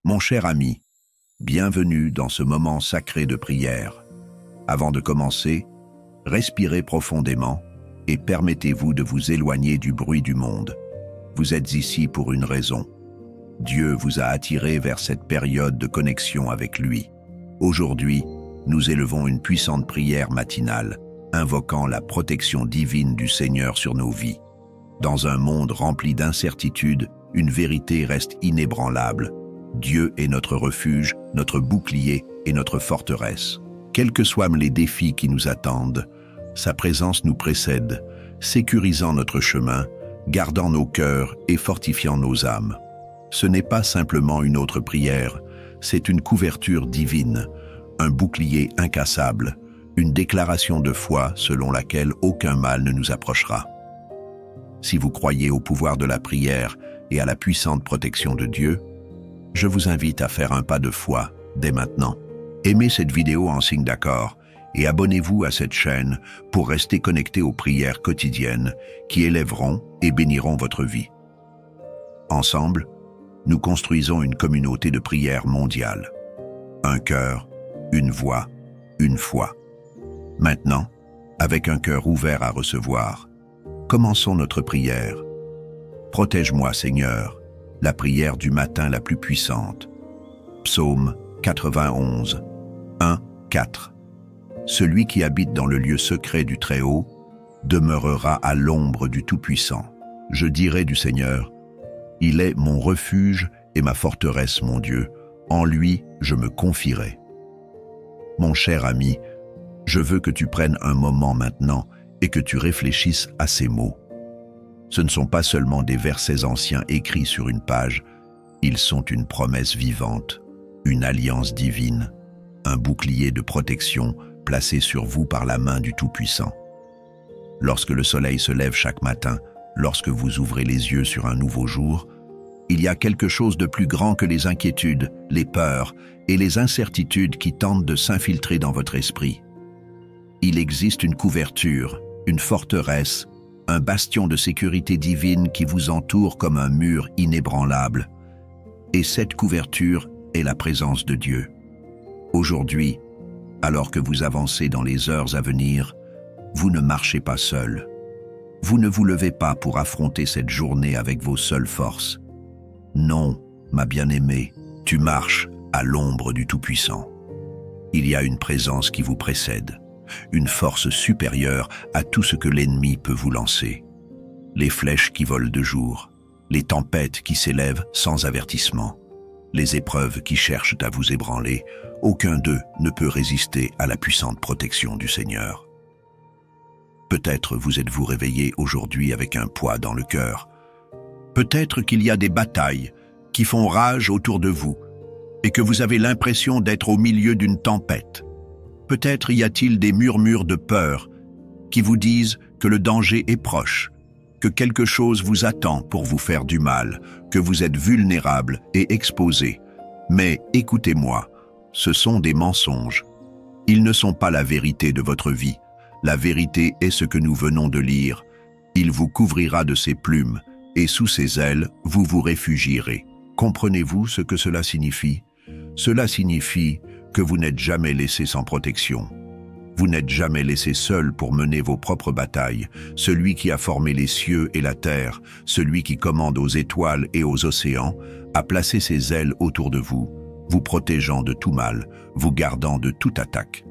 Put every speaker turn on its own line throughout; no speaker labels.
Mon cher ami, bienvenue dans ce moment sacré de prière. Avant de commencer, respirez profondément et permettez-vous de vous éloigner du bruit du monde. Vous êtes ici pour une raison. Dieu vous a attiré vers cette période de connexion avec lui. Aujourd'hui, nous élevons une puissante prière matinale, invoquant la protection divine du Seigneur sur nos vies. Dans un monde rempli d'incertitudes, une vérité reste inébranlable. Dieu est notre refuge, notre bouclier et notre forteresse. Quels que soient les défis qui nous attendent, sa présence nous précède, sécurisant notre chemin, gardant nos cœurs et fortifiant nos âmes. Ce n'est pas simplement une autre prière, c'est une couverture divine, un bouclier incassable, une déclaration de foi selon laquelle aucun mal ne nous approchera. Si vous croyez au pouvoir de la prière et à la puissante protection de Dieu, je vous invite à faire un pas de foi dès maintenant. Aimez cette vidéo en signe d'accord et abonnez-vous à cette chaîne pour rester connecté aux prières quotidiennes qui élèveront et béniront votre vie. Ensemble, nous construisons une communauté de prière mondiale. Un cœur, une voix, une foi. Maintenant, avec un cœur ouvert à recevoir, commençons notre prière. Protège-moi, Seigneur, la prière du matin la plus puissante. Psaume 91, 1, 4. Celui qui habite dans le lieu secret du Très-Haut demeurera à l'ombre du Tout-Puissant. Je dirai du Seigneur, il est mon refuge et ma forteresse, mon Dieu. En lui, je me confierai. Mon cher ami, je veux que tu prennes un moment maintenant et que tu réfléchisses à ces mots. Ce ne sont pas seulement des versets anciens écrits sur une page, ils sont une promesse vivante, une alliance divine, un bouclier de protection placé sur vous par la main du Tout-Puissant. Lorsque le soleil se lève chaque matin, lorsque vous ouvrez les yeux sur un nouveau jour, il y a quelque chose de plus grand que les inquiétudes, les peurs et les incertitudes qui tentent de s'infiltrer dans votre esprit. Il existe une couverture, une forteresse, un bastion de sécurité divine qui vous entoure comme un mur inébranlable. Et cette couverture est la présence de Dieu. Aujourd'hui, alors que vous avancez dans les heures à venir, vous ne marchez pas seul. Vous ne vous levez pas pour affronter cette journée avec vos seules forces. Non, ma bien-aimée, tu marches à l'ombre du Tout-Puissant. Il y a une présence qui vous précède, une force supérieure à tout ce que l'ennemi peut vous lancer. Les flèches qui volent de jour, les tempêtes qui s'élèvent sans avertissement, les épreuves qui cherchent à vous ébranler, aucun d'eux ne peut résister à la puissante protection du Seigneur. Peut-être vous êtes-vous réveillé aujourd'hui avec un poids dans le cœur. Peut-être qu'il y a des batailles qui font rage autour de vous et que vous avez l'impression d'être au milieu d'une tempête. Peut-être y a-t-il des murmures de peur qui vous disent que le danger est proche, que quelque chose vous attend pour vous faire du mal, que vous êtes vulnérable et exposé. Mais écoutez-moi, ce sont des mensonges. Ils ne sont pas la vérité de votre vie. La vérité est ce que nous venons de lire. Il vous couvrira de ses plumes, et sous ses ailes, vous vous réfugierez. Comprenez-vous ce que cela signifie? Cela signifie que vous n'êtes jamais laissé sans protection. Vous n'êtes jamais laissé seul pour mener vos propres batailles. Celui qui a formé les cieux et la terre, celui qui commande aux étoiles et aux océans, a placé ses ailes autour de vous, vous protégeant de tout mal, vous gardant de toute attaque.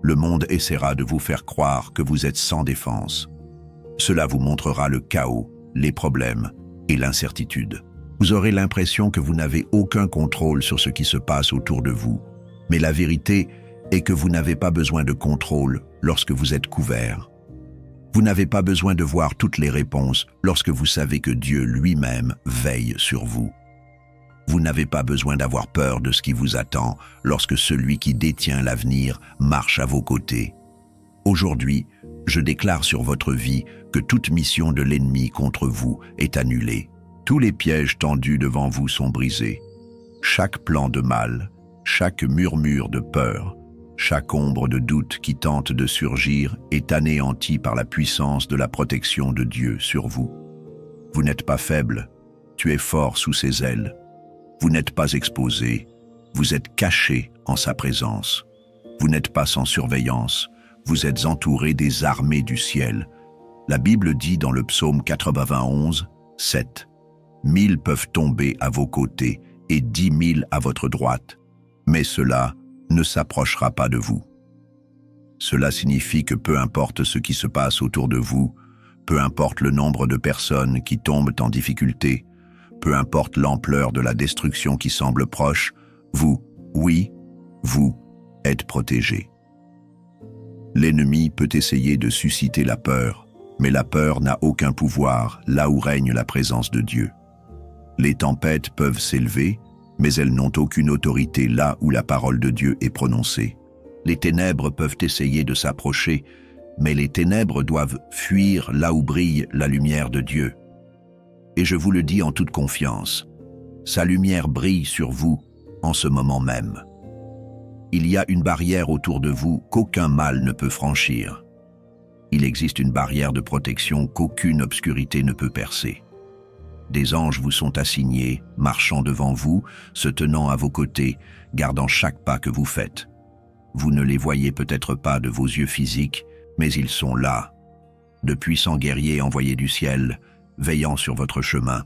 Le monde essaiera de vous faire croire que vous êtes sans défense. Cela vous montrera le chaos, les problèmes et l'incertitude. Vous aurez l'impression que vous n'avez aucun contrôle sur ce qui se passe autour de vous. Mais la vérité est que vous n'avez pas besoin de contrôle lorsque vous êtes couvert. Vous n'avez pas besoin de voir toutes les réponses lorsque vous savez que Dieu lui-même veille sur vous. Vous n'avez pas besoin d'avoir peur de ce qui vous attend lorsque celui qui détient l'avenir marche à vos côtés. Aujourd'hui, je déclare sur votre vie que toute mission de l'ennemi contre vous est annulée. Tous les pièges tendus devant vous sont brisés. Chaque plan de mal, chaque murmure de peur, chaque ombre de doute qui tente de surgir est anéanti par la puissance de la protection de Dieu sur vous. Vous n'êtes pas faible, tu es fort sous ses ailes. Vous n'êtes pas exposé, vous êtes caché en sa présence. Vous n'êtes pas sans surveillance, vous êtes entouré des armées du ciel. La Bible dit dans le psaume 91, 7, « 1000 peuvent tomber à vos côtés et 10 000 à votre droite, mais cela ne s'approchera pas de vous. » Cela signifie que peu importe ce qui se passe autour de vous, peu importe le nombre de personnes qui tombent en difficulté, peu importe l'ampleur de la destruction qui semble proche, vous, oui, vous êtes protégés. L'ennemi peut essayer de susciter la peur, mais la peur n'a aucun pouvoir là où règne la présence de Dieu. Les tempêtes peuvent s'élever, mais elles n'ont aucune autorité là où la parole de Dieu est prononcée. Les ténèbres peuvent essayer de s'approcher, mais les ténèbres doivent fuir là où brille la lumière de Dieu. Et je vous le dis en toute confiance, sa lumière brille sur vous en ce moment même. Il y a une barrière autour de vous qu'aucun mal ne peut franchir. Il existe une barrière de protection qu'aucune obscurité ne peut percer. Des anges vous sont assignés, marchant devant vous, se tenant à vos côtés, gardant chaque pas que vous faites. Vous ne les voyez peut-être pas de vos yeux physiques, mais ils sont là, de puissants guerriers envoyés du ciel, veillant sur votre chemin.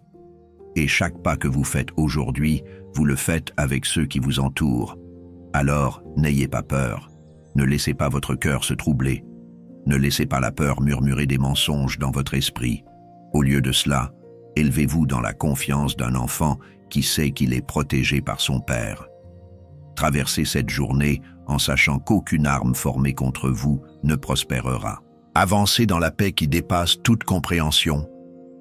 Et chaque pas que vous faites aujourd'hui, vous le faites avec ceux qui vous entourent. Alors, n'ayez pas peur, ne laissez pas votre cœur se troubler, ne laissez pas la peur murmurer des mensonges dans votre esprit. Au lieu de cela, élevez-vous dans la confiance d'un enfant qui sait qu'il est protégé par son Père. Traversez cette journée en sachant qu'aucune arme formée contre vous ne prospérera. Avancez dans la paix qui dépasse toute compréhension,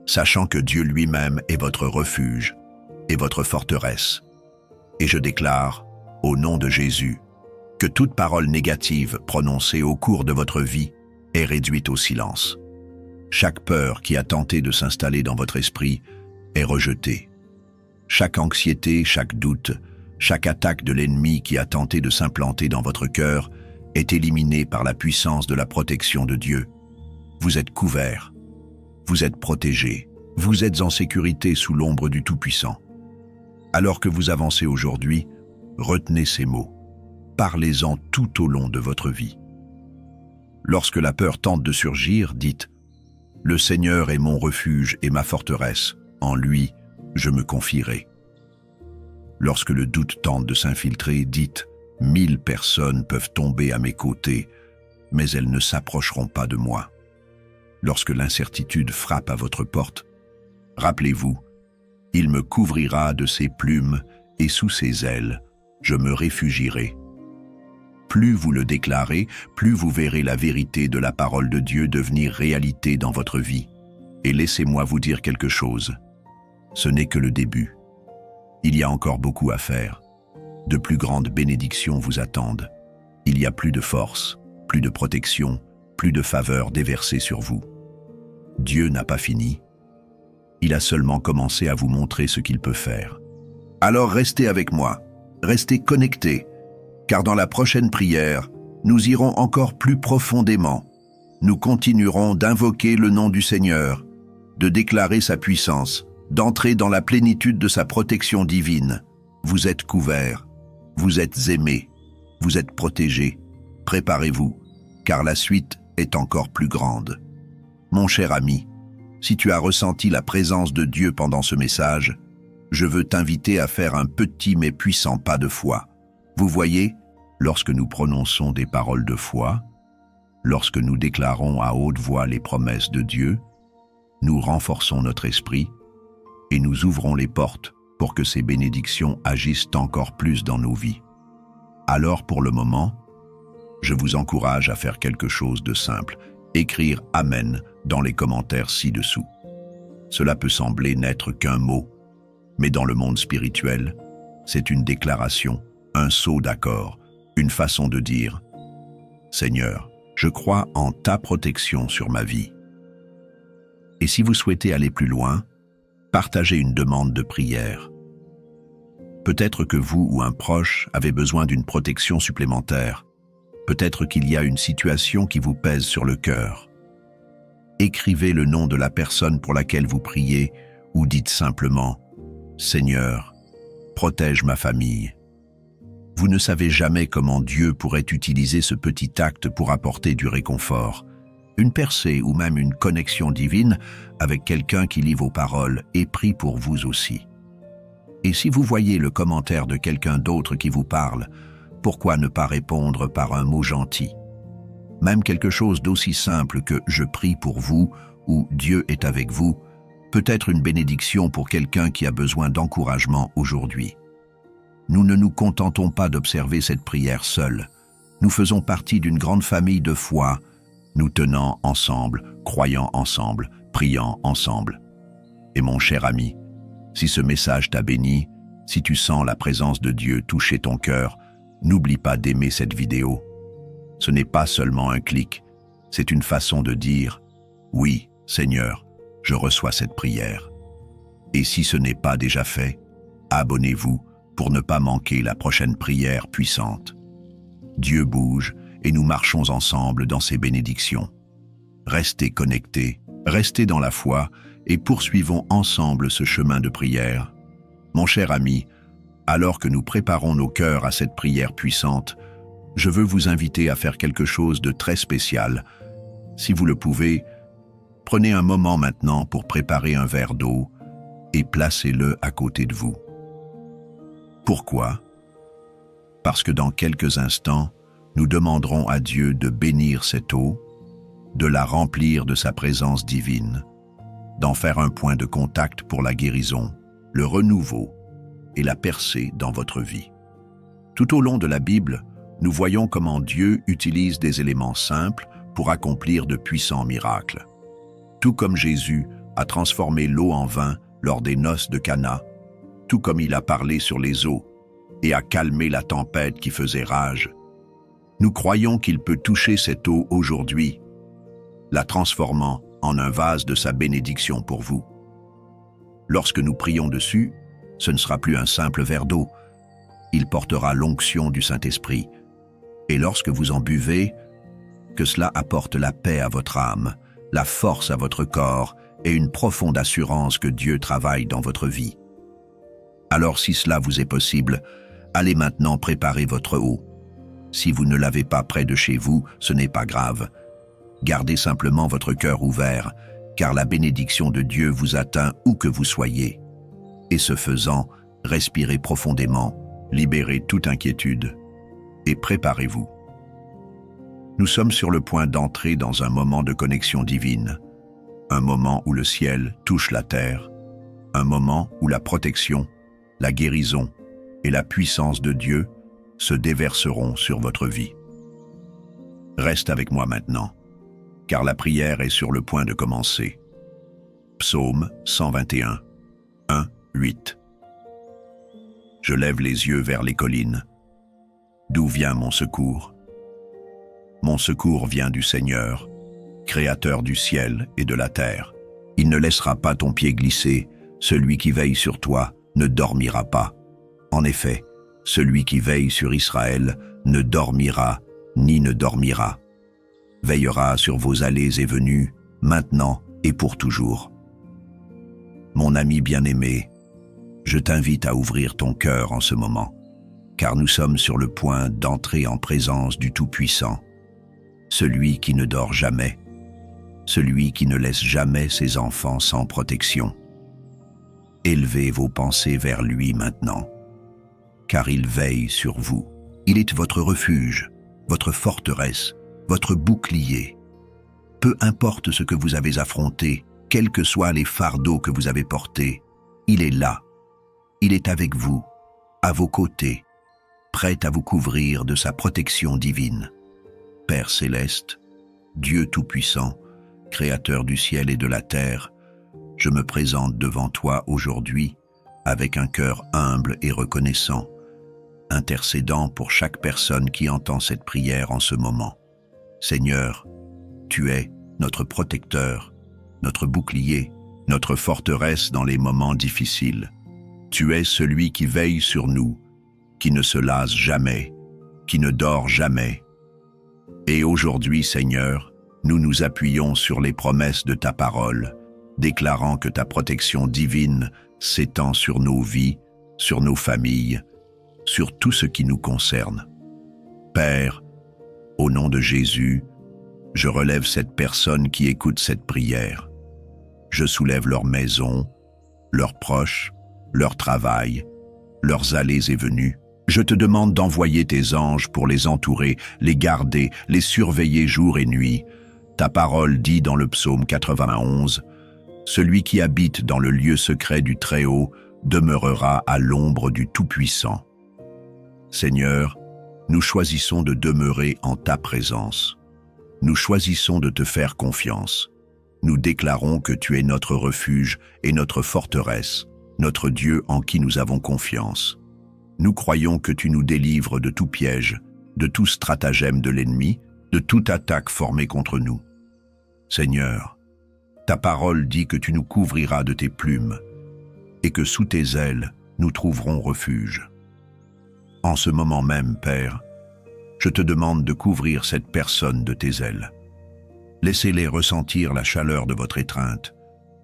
sachant que Dieu lui-même est votre refuge et votre forteresse. Et je déclare, au nom de Jésus, que toute parole négative prononcée au cours de votre vie est réduite au silence. Chaque peur qui a tenté de s'installer dans votre esprit est rejetée. Chaque anxiété, chaque doute, chaque attaque de l'ennemi qui a tenté de s'implanter dans votre cœur est éliminée par la puissance de la protection de Dieu. Vous êtes couverts, vous êtes protégés, vous êtes en sécurité sous l'ombre du Tout-Puissant. Alors que vous avancez aujourd'hui, retenez ces mots. Parlez-en tout au long de votre vie. Lorsque la peur tente de surgir, dites « Le Seigneur est mon refuge et ma forteresse, en lui, je me confierai. » Lorsque le doute tente de s'infiltrer, dites « 1000 personnes peuvent tomber à mes côtés, mais elles ne s'approcheront pas de moi. » Lorsque l'incertitude frappe à votre porte, rappelez-vous, « Il me couvrira de ses plumes et sous ses ailes, je me réfugierai. » Plus vous le déclarez, plus vous verrez la vérité de la parole de Dieu devenir réalité dans votre vie. Et laissez-moi vous dire quelque chose. Ce n'est que le début. Il y a encore beaucoup à faire. De plus grandes bénédictions vous attendent. Il y a plus de force, plus de protection, plus de faveur déversée sur vous. Dieu n'a pas fini. Il a seulement commencé à vous montrer ce qu'il peut faire. Alors restez avec moi, restez connectés, car dans la prochaine prière, nous irons encore plus profondément. Nous continuerons d'invoquer le nom du Seigneur, de déclarer sa puissance, d'entrer dans la plénitude de sa protection divine. Vous êtes couverts, vous êtes aimés, vous êtes protégés. Préparez-vous, car la suite est encore plus grande. Mon cher ami, si tu as ressenti la présence de Dieu pendant ce message, je veux t'inviter à faire un petit mais puissant pas de foi. Vous voyez, lorsque nous prononçons des paroles de foi, lorsque nous déclarons à haute voix les promesses de Dieu, nous renforçons notre esprit et nous ouvrons les portes pour que ces bénédictions agissent encore plus dans nos vies. Alors pour le moment, je vous encourage à faire quelque chose de simple, écrire « Amen » dans les commentaires ci-dessous. Cela peut sembler n'être qu'un mot, mais dans le monde spirituel, c'est une déclaration, un saut d'accord, une façon de dire « Seigneur, je crois en ta protection sur ma vie. » Et si vous souhaitez aller plus loin, partagez une demande de prière. Peut-être que vous ou un proche avez besoin d'une protection supplémentaire. Peut-être qu'il y a une situation qui vous pèse sur le cœur. Écrivez le nom de la personne pour laquelle vous priez ou dites simplement « Seigneur, Protège ma famille. Vous ne savez jamais comment Dieu pourrait utiliser ce petit acte pour apporter du réconfort, une percée ou même une connexion divine avec quelqu'un qui lit vos paroles et prie pour vous aussi. Et si vous voyez le commentaire de quelqu'un d'autre qui vous parle, pourquoi ne pas répondre par un mot gentil? Même quelque chose d'aussi simple que « je prie pour vous » ou « Dieu est avec vous » peut être une bénédiction pour quelqu'un qui a besoin d'encouragement aujourd'hui. Nous ne nous contentons pas d'observer cette prière seule. Nous faisons partie d'une grande famille de foi, nous tenant ensemble, croyant ensemble, priant ensemble. Et mon cher ami, si ce message t'a béni, si tu sens la présence de Dieu toucher ton cœur, n'oublie pas d'aimer cette vidéo. Ce n'est pas seulement un clic, c'est une façon de dire « Oui, Seigneur, je reçois cette prière ». Et si ce n'est pas déjà fait, abonnez-vous pour ne pas manquer la prochaine prière puissante. Dieu bouge et nous marchons ensemble dans ses bénédictions. Restez connectés, restez dans la foi et poursuivons ensemble ce chemin de prière. Mon cher ami, alors que nous préparons nos cœurs à cette prière puissante, je veux vous inviter à faire quelque chose de très spécial. Si vous le pouvez, prenez un moment maintenant pour préparer un verre d'eau et placez-le à côté de vous. Pourquoi? Parce que dans quelques instants, nous demanderons à Dieu de bénir cette eau, de la remplir de sa présence divine, d'en faire un point de contact pour la guérison, le renouveau et la percée dans votre vie. Tout au long de la Bible, nous voyons comment Dieu utilise des éléments simples pour accomplir de puissants miracles. Tout comme Jésus a transformé l'eau en vin lors des noces de Cana, tout comme il a parlé sur les eaux et a calmé la tempête qui faisait rage, nous croyons qu'il peut toucher cette eau aujourd'hui, la transformant en un vase de sa bénédiction pour vous. Lorsque nous prions dessus, ce ne sera plus un simple verre d'eau, il portera l'onction du Saint-Esprit. Et lorsque vous en buvez, que cela apporte la paix à votre âme, la force à votre corps et une profonde assurance que Dieu travaille dans votre vie. Alors si cela vous est possible, allez maintenant préparer votre eau. Si vous ne l'avez pas près de chez vous, ce n'est pas grave. Gardez simplement votre cœur ouvert, car la bénédiction de Dieu vous atteint où que vous soyez. Et ce faisant, respirez profondément, libérez toute inquiétude et préparez-vous. Nous sommes sur le point d'entrer dans un moment de connexion divine, un moment où le ciel touche la terre, un moment où la protection, la guérison et la puissance de Dieu se déverseront sur votre vie. Reste avec moi maintenant, car la prière est sur le point de commencer. Psaume 121, 1, 8. Je lève les yeux vers les collines. D'où vient mon secours? Mon secours vient du Seigneur, Créateur du ciel et de la terre. Il ne laissera pas ton pied glisser, celui qui veille sur toi ne dormira pas. En effet, celui qui veille sur Israël ne dormira ni ne dormira. Veillera sur vos allées et venues, maintenant et pour toujours. Mon ami bien-aimé, je t'invite à ouvrir ton cœur en ce moment, car nous sommes sur le point d'entrer en présence du Tout-Puissant, celui qui ne dort jamais, celui qui ne laisse jamais ses enfants sans protection. Élevez vos pensées vers lui maintenant, car il veille sur vous. Il est votre refuge, votre forteresse, votre bouclier. Peu importe ce que vous avez affronté, quels que soient les fardeaux que vous avez portés, il est là. Il est avec vous, à vos côtés, prêt à vous couvrir de sa protection divine. Père céleste, Dieu tout-puissant, Créateur du ciel et de la terre, je me présente devant toi aujourd'hui avec un cœur humble et reconnaissant, intercédant pour chaque personne qui entend cette prière en ce moment. Seigneur, tu es notre protecteur, notre bouclier, notre forteresse dans les moments difficiles. Tu es celui qui veille sur nous, qui ne se lasse jamais, qui ne dort jamais. Et aujourd'hui, Seigneur, nous nous appuyons sur les promesses de ta parole, déclarant que ta protection divine s'étend sur nos vies, sur nos familles, sur tout ce qui nous concerne. Père, au nom de Jésus, je relève cette personne qui écoute cette prière. Je soulève leur maison, leurs proches, leur travail, leurs allées et venues. Je te demande d'envoyer tes anges pour les entourer, les garder, les surveiller jour et nuit. Ta parole dit dans le psaume 91, « Celui qui habite dans le lieu secret du Très-Haut demeurera à l'ombre du Tout-Puissant. » Seigneur, nous choisissons de demeurer en ta présence. Nous choisissons de te faire confiance. Nous déclarons que tu es notre refuge et notre forteresse, notre Dieu en qui nous avons confiance. Nous croyons que tu nous délivres de tout piège, de tout stratagème de l'ennemi, de toute attaque formée contre nous. Seigneur, ta parole dit que tu nous couvriras de tes plumes et que sous tes ailes, nous trouverons refuge. En ce moment même, Père, je te demande de couvrir cette personne de tes ailes. Laissez-les ressentir la chaleur de votre étreinte,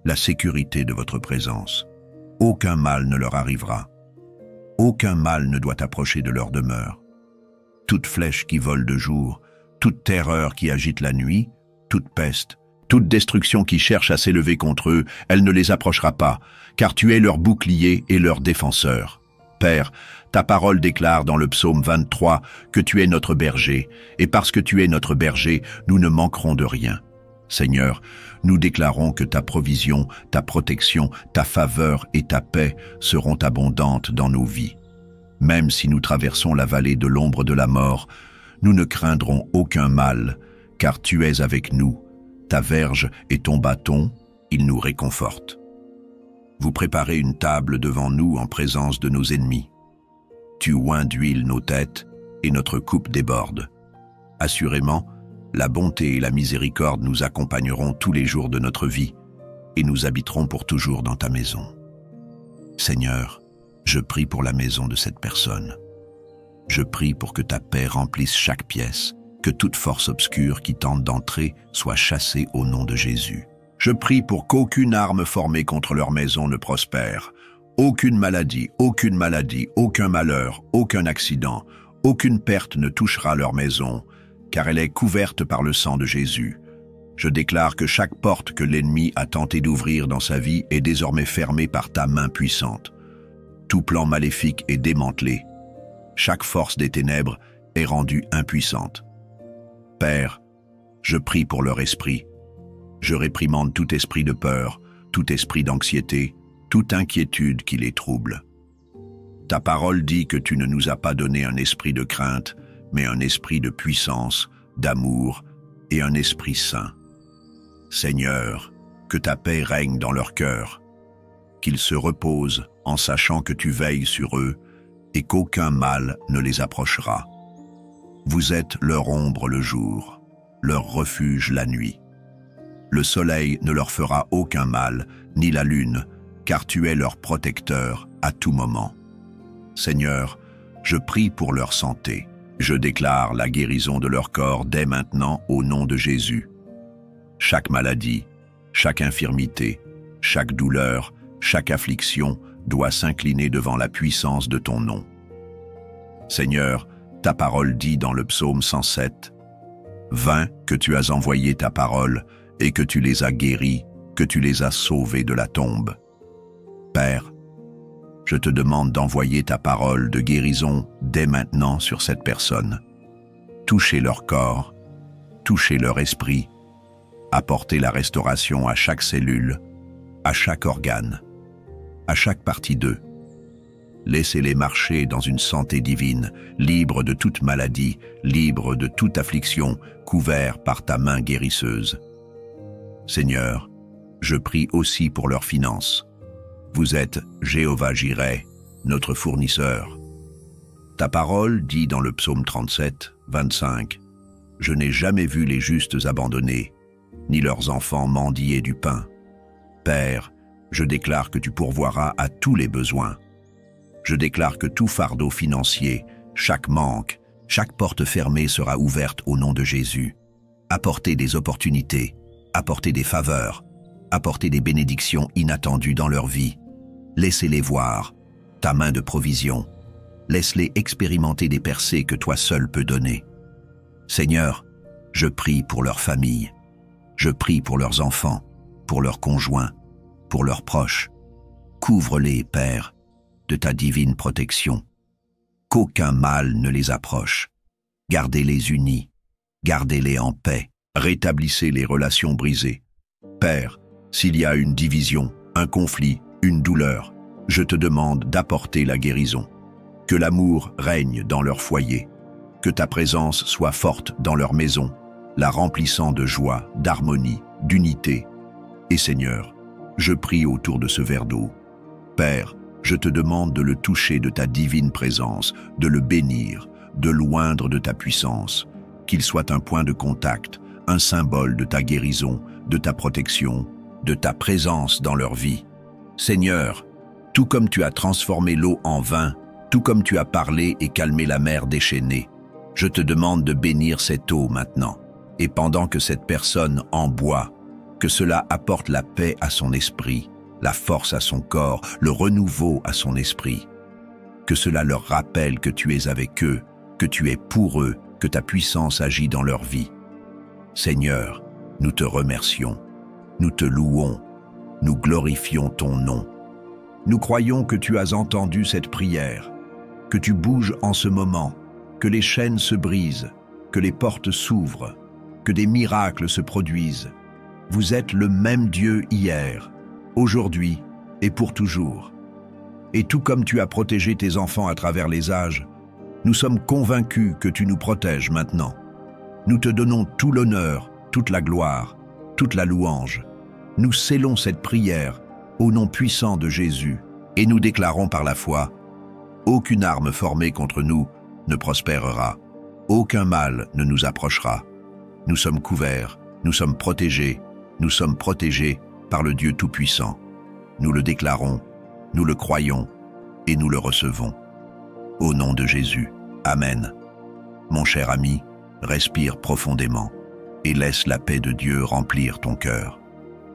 la sécurité de votre présence. Aucun mal ne leur arrivera. Aucun mal ne doit approcher de leur demeure. Toute flèche qui vole de jour, toute terreur qui agite la nuit, toute peste, toute destruction qui cherche à s'élever contre eux, elle ne les approchera pas, car tu es leur bouclier et leur défenseur. Père, ta parole déclare dans le psaume 23 que tu es notre berger, et parce que tu es notre berger, nous ne manquerons de rien. Seigneur, nous déclarons que ta provision, ta protection, ta faveur et ta paix seront abondantes dans nos vies. Même si nous traversons la vallée de l'ombre de la mort, nous ne craindrons aucun mal, car tu es avec nous. Ta verge et ton bâton, ils nous réconfortent. Vous préparez une table devant nous en présence de nos ennemis. Tu oins d'huile nos têtes et notre coupe déborde. Assurément, la bonté et la miséricorde nous accompagneront tous les jours de notre vie et nous habiterons pour toujours dans ta maison. Seigneur, je prie pour la maison de cette personne. Je prie pour que ta paix remplisse chaque pièce, que toute force obscure qui tente d'entrer soit chassée au nom de Jésus. Je prie pour qu'aucune arme formée contre leur maison ne prospère. Aucune maladie, aucun malheur, aucun accident, aucune perte ne touchera leur maison, car elle est couverte par le sang de Jésus. Je déclare que chaque porte que l'ennemi a tenté d'ouvrir dans sa vie est désormais fermée par ta main puissante. Tout plan maléfique est démantelé. Chaque force des ténèbres est rendue impuissante. Père, je prie pour leur esprit. Je réprimande tout esprit de peur, tout esprit d'anxiété, toute inquiétude qui les trouble. Ta parole dit que tu ne nous as pas donné un esprit de crainte, mais un esprit de puissance, d'amour et un esprit saint. Seigneur, que ta paix règne dans leur cœur, qu'ils se reposent en sachant que tu veilles sur eux et qu'aucun mal ne les approchera. Vous êtes leur ombre le jour, leur refuge la nuit. Le soleil ne leur fera aucun mal, ni la lune, car tu es leur protecteur à tout moment. Seigneur, je prie pour leur santé. Je déclare la guérison de leur corps dès maintenant au nom de Jésus. Chaque maladie, chaque infirmité, chaque douleur, chaque affliction doit s'incliner devant la puissance de ton nom. Seigneur, ta parole dit dans le psaume 107, « 20 que tu as envoyé ta parole et que tu les as guéris, que tu les as sauvés de la tombe. » Père, je te demande d'envoyer ta parole de guérison dès maintenant sur cette personne. Touchez leur corps, touchez leur esprit, apportez la restauration à chaque cellule, à chaque organe, à chaque partie d'eux. Laissez-les marcher dans une santé divine, libre de toute maladie, libre de toute affliction, couvert par ta main guérisseuse. Seigneur, je prie aussi pour leurs finances. Vous êtes Jéhovah Jireh, notre fournisseur. Ta parole dit dans le psaume 37, 25, « Je n'ai jamais vu les justes abandonnés, ni leurs enfants mendier du pain. Père, je déclare que tu pourvoiras à tous les besoins. Je déclare que tout fardeau financier, chaque manque, chaque porte fermée sera ouverte au nom de Jésus. Apportez des opportunités, apportez des faveurs, apportez des bénédictions inattendues dans leur vie. Laissez-les voir, ta main de provision. Laisse-les expérimenter des percées que toi seul peux donner. Seigneur, je prie pour leurs familles. Je prie pour leurs enfants, pour leurs conjoints, pour leurs proches. Couvre-les, Père, de ta divine protection. Qu'aucun mal ne les approche. Gardez-les unis, gardez-les en paix. Rétablissez les relations brisées. Père, s'il y a une division, un conflit, une douleur, je te demande d'apporter la guérison. Que l'amour règne dans leur foyer. Que ta présence soit forte dans leur maison, la remplissant de joie, d'harmonie, d'unité. Et Seigneur, je prie autour de ce verre d'eau. Père, je te demande de le toucher de ta divine présence, de le bénir, de l'oindre de ta puissance, qu'il soit un point de contact, un symbole de ta guérison, de ta protection, de ta présence dans leur vie. Seigneur, tout comme tu as transformé l'eau en vin, tout comme tu as parlé et calmé la mer déchaînée, je te demande de bénir cette eau maintenant. Et pendant que cette personne en boit, que cela apporte la paix à son esprit, la force à son corps, le renouveau à son esprit. Que cela leur rappelle que tu es avec eux, que tu es pour eux, que ta puissance agit dans leur vie. Seigneur, nous te remercions, nous te louons, nous glorifions ton nom. Nous croyons que tu as entendu cette prière, que tu bouges en ce moment, que les chaînes se brisent, que les portes s'ouvrent, que des miracles se produisent. Vous êtes le même Dieu hier, aujourd'hui et pour toujours. Et tout comme tu as protégé tes enfants à travers les âges, nous sommes convaincus que tu nous protèges maintenant. Nous te donnons tout l'honneur, toute la gloire, toute la louange. Nous scellons cette prière au nom puissant de Jésus et nous déclarons par la foi: aucune arme formée contre nous ne prospérera, aucun mal ne nous approchera. Nous sommes couverts, nous sommes protégés par le Dieu Tout-Puissant. Nous le déclarons, nous le croyons et nous le recevons. Au nom de Jésus, Amen. Mon cher ami, respire profondément et laisse la paix de Dieu remplir ton cœur.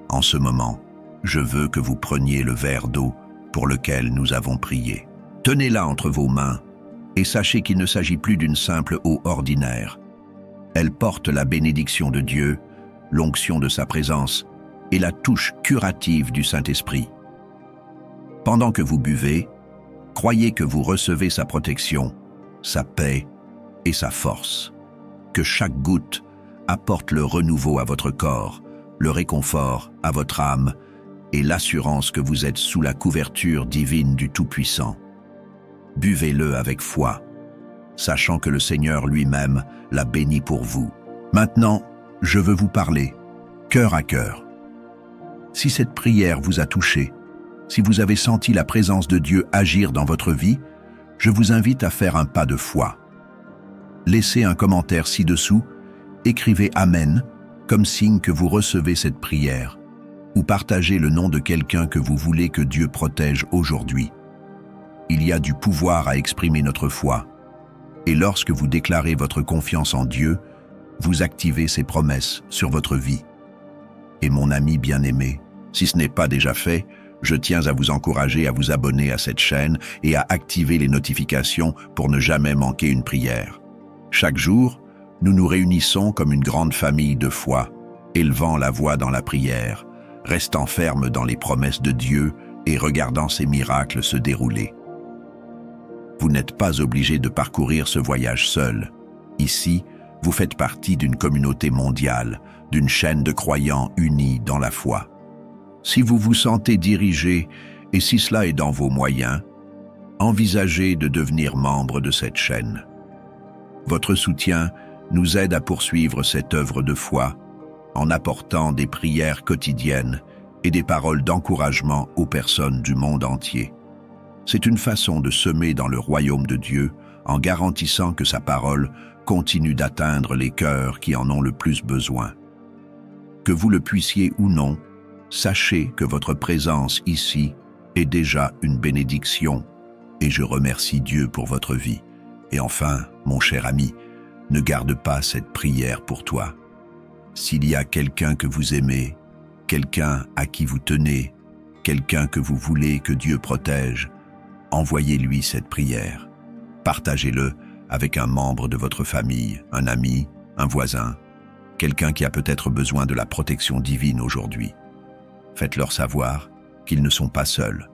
En ce moment, je veux que vous preniez le verre d'eau pour lequel nous avons prié. Tenez-la entre vos mains et sachez qu'il ne s'agit plus d'une simple eau ordinaire. Elle porte la bénédiction de Dieu, l'onction de sa présence et la touche curative du Saint-Esprit. Pendant que vous buvez, croyez que vous recevez sa protection, sa paix et sa force. Que chaque goutte apporte le renouveau à votre corps, le réconfort à votre âme et l'assurance que vous êtes sous la couverture divine du Tout-Puissant. Buvez-le avec foi, sachant que le Seigneur lui-même l'a béni pour vous. Maintenant, je veux vous parler, cœur à cœur. Si cette prière vous a touché, si vous avez senti la présence de Dieu agir dans votre vie, je vous invite à faire un pas de foi. Laissez un commentaire ci-dessous, écrivez « Amen » comme signe que vous recevez cette prière, ou partagez le nom de quelqu'un que vous voulez que Dieu protège aujourd'hui. Il y a du pouvoir à exprimer notre foi, et lorsque vous déclarez votre confiance en Dieu, vous activez ses promesses sur votre vie. Et mon ami bien-aimé, si ce n'est pas déjà fait, je tiens à vous encourager à vous abonner à cette chaîne et à activer les notifications pour ne jamais manquer une prière. Chaque jour, nous nous réunissons comme une grande famille de foi, élevant la voix dans la prière, restant fermes dans les promesses de Dieu et regardant ses miracles se dérouler. Vous n'êtes pas obligé de parcourir ce voyage seul. Ici, vous faites partie d'une communauté mondiale, d'une chaîne de croyants unis dans la foi. Si vous vous sentez dirigé, et si cela est dans vos moyens, envisagez de devenir membre de cette chaîne. Votre soutien nous aide à poursuivre cette œuvre de foi en apportant des prières quotidiennes et des paroles d'encouragement aux personnes du monde entier. C'est une façon de semer dans le royaume de Dieu en garantissant que sa parole continue d'atteindre les cœurs qui en ont le plus besoin. Que vous le puissiez ou non, sachez que votre présence ici est déjà une bénédiction et je remercie Dieu pour votre vie. Et enfin, mon cher ami, ne garde pas cette prière pour toi. S'il y a quelqu'un que vous aimez, quelqu'un à qui vous tenez, quelqu'un que vous voulez que Dieu protège, envoyez-lui cette prière. Partagez-le avec un membre de votre famille, un ami, un voisin, quelqu'un qui a peut-être besoin de la protection divine aujourd'hui. Faites-leur savoir qu'ils ne sont pas seuls,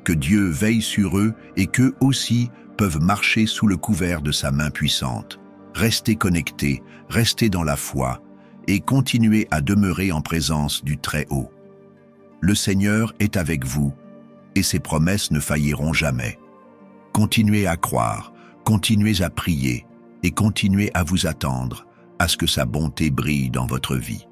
que Dieu veille sur eux et qu'eux aussi peuvent marcher sous le couvert de sa main puissante. Restez connectés, restez dans la foi et continuez à demeurer en présence du Très-Haut. Le Seigneur est avec vous et ses promesses ne failliront jamais. Continuez à croire, continuez à prier et continuez à vous attendre à ce que sa bonté brille dans votre vie.